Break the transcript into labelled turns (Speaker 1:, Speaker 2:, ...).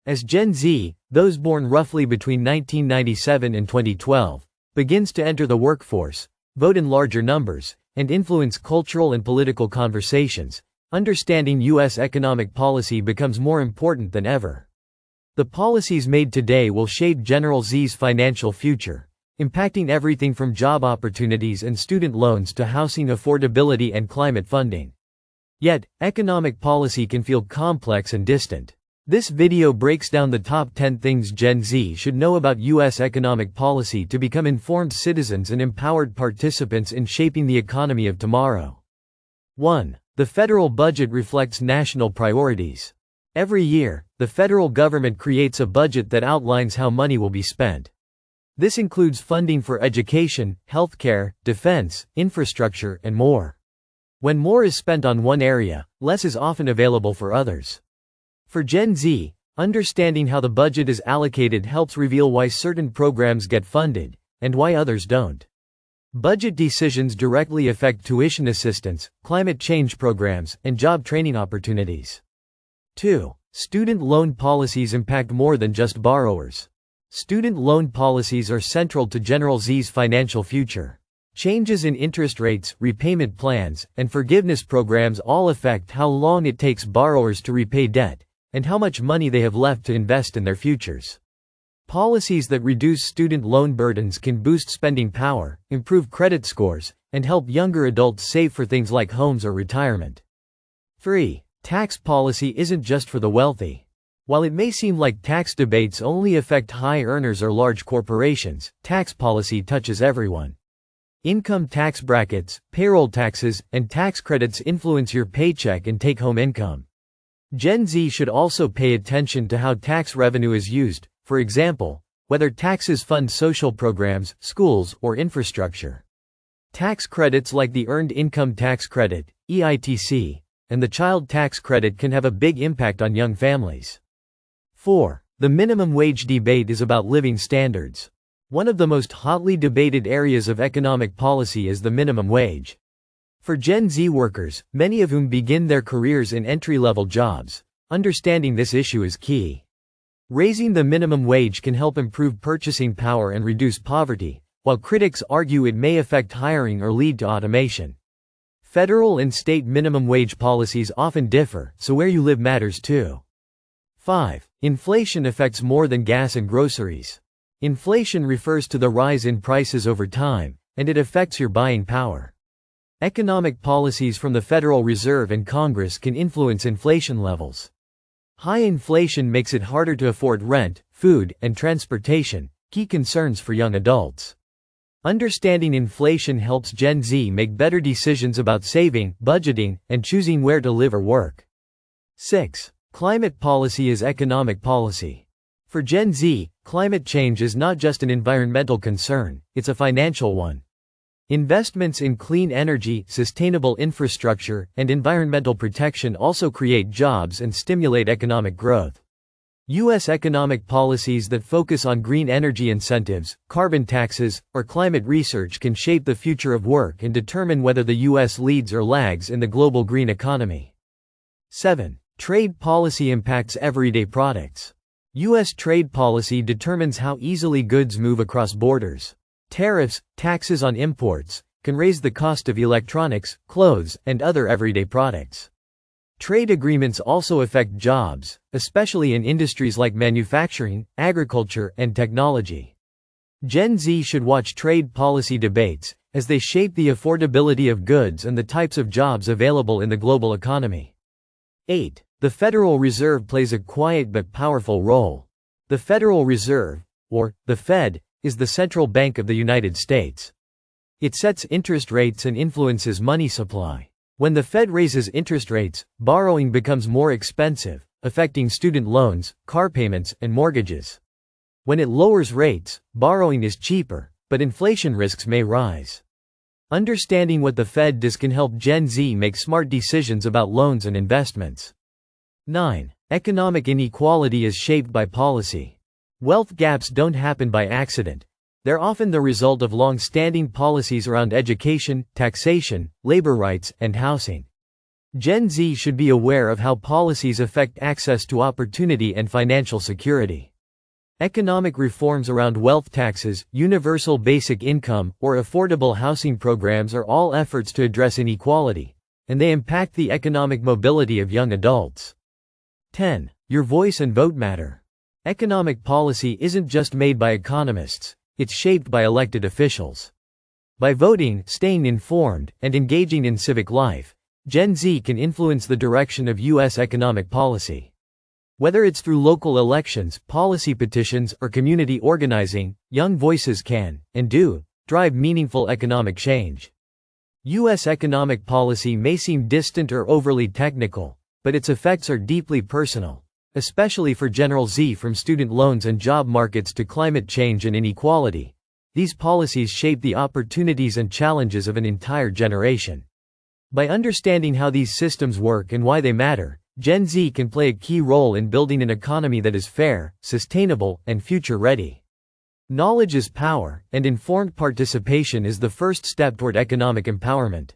Speaker 1: As Gen Z, those born roughly between 1997 and 2012, begins to enter the workforce, vote in larger numbers, and influence cultural and political conversations, understanding U.S. economic policy becomes more important than ever. The policies made today will shape General Z's financial future, impacting everything from job opportunities and student loans to housing affordability and climate funding. Yet, economic policy can feel complex and distant. This video breaks down the top 10 things Gen Z should know about U.S. economic policy to become informed citizens and empowered participants in shaping the economy of tomorrow. 1. The federal budget reflects national priorities. Every year, the federal government creates a budget that outlines how money will be spent. This includes funding for education, healthcare, defense, infrastructure, and more. When more is spent on one area, less is often available for others. For Gen Z, understanding how the budget is allocated helps reveal why certain programs get funded, and why others don't. Budget decisions directly affect tuition assistance, climate change programs, and job training opportunities. 2. Student loan policies impact more than just borrowers. Student loan policies are central to General Z's financial future. Changes in interest rates, repayment plans, and forgiveness programs all affect how long it takes borrowers to repay debt, and how much money they have left to invest in their futures. Policies that reduce student loan burdens can boost spending power, improve credit scores, and help younger adults save for things like homes or retirement. 3. Tax policy isn't just for the wealthy. While it may seem like tax debates only affect high earners or large corporations, tax policy touches everyone. Income tax brackets, payroll taxes, and tax credits influence your paycheck and take-home income. Gen Z should also pay attention to how tax revenue is used, for example, whether taxes fund social programs, schools, or infrastructure. Tax credits like the Earned Income Tax Credit, EITC, and the Child Tax Credit can have a big impact on young families. 4. The minimum wage debate is about living standards. One of the most hotly debated areas of economic policy is the minimum wage. For Gen Z workers, many of whom begin their careers in entry-level jobs, understanding this issue is key. Raising the minimum wage can help improve purchasing power and reduce poverty, while critics argue it may affect hiring or lead to automation. Federal and state minimum wage policies often differ, so where you live matters too. 5. Inflation affects more than gas and groceries. Inflation refers to the rise in prices over time, and it affects your buying power. Economic policies from the Federal Reserve and Congress can influence inflation levels. High inflation makes it harder to afford rent, food, and transportation, key concerns for young adults. Understanding inflation helps Gen Z make better decisions about saving, budgeting, and choosing where to live or work. 6. Climate policy is economic policy. For Gen Z, climate change is not just an environmental concern, it's a financial one. Investments in clean energy, sustainable infrastructure, and environmental protection also create jobs and stimulate economic growth. U.S. economic policies that focus on green energy incentives, carbon taxes, or climate research can shape the future of work and determine whether the U.S. leads or lags in the global green economy. 7. Trade policy impacts everyday products. U.S. trade policy determines how easily goods move across borders. Tariffs, taxes on imports, can raise the cost of electronics, clothes, and other everyday products. Trade agreements also affect jobs, especially in industries like manufacturing, agriculture, and technology. Gen Z should watch trade policy debates, as they shape the affordability of goods and the types of jobs available in the global economy. 8. The Federal Reserve plays a quiet but powerful role. The Federal Reserve, or the Fed, is the central bank of the United States. It sets interest rates and influences money supply. When the Fed raises interest rates, borrowing becomes more expensive, affecting student loans, car payments, and mortgages. When it lowers rates, borrowing is cheaper, but inflation risks may rise. Understanding what the Fed does can help Gen Z make smart decisions about loans and investments. 9. Economic inequality is shaped by policy. Wealth gaps don't happen by accident. They're often the result of long-standing policies around education, taxation, labor rights, and housing. Gen Z should be aware of how policies affect access to opportunity and financial security. Economic reforms around wealth taxes, universal basic income, or affordable housing programs are all efforts to address inequality, and they impact the economic mobility of young adults. 10. Your voice and vote matter. Economic policy isn't just made by economists, it's shaped by elected officials. By voting, staying informed, and engaging in civic life, Gen Z can influence the direction of U.S. economic policy. Whether it's through local elections, policy petitions, or community organizing, young voices can, and do, drive meaningful economic change. U.S. economic policy may seem distant or overly technical, but its effects are deeply personal, especially for Gen Z. From student loans and job markets to climate change and inequality, these policies shape the opportunities and challenges of an entire generation. By understanding how these systems work and why they matter, Gen Z can play a key role in building an economy that is fair, sustainable, and future-ready. Knowledge is power, and informed participation is the first step toward economic empowerment.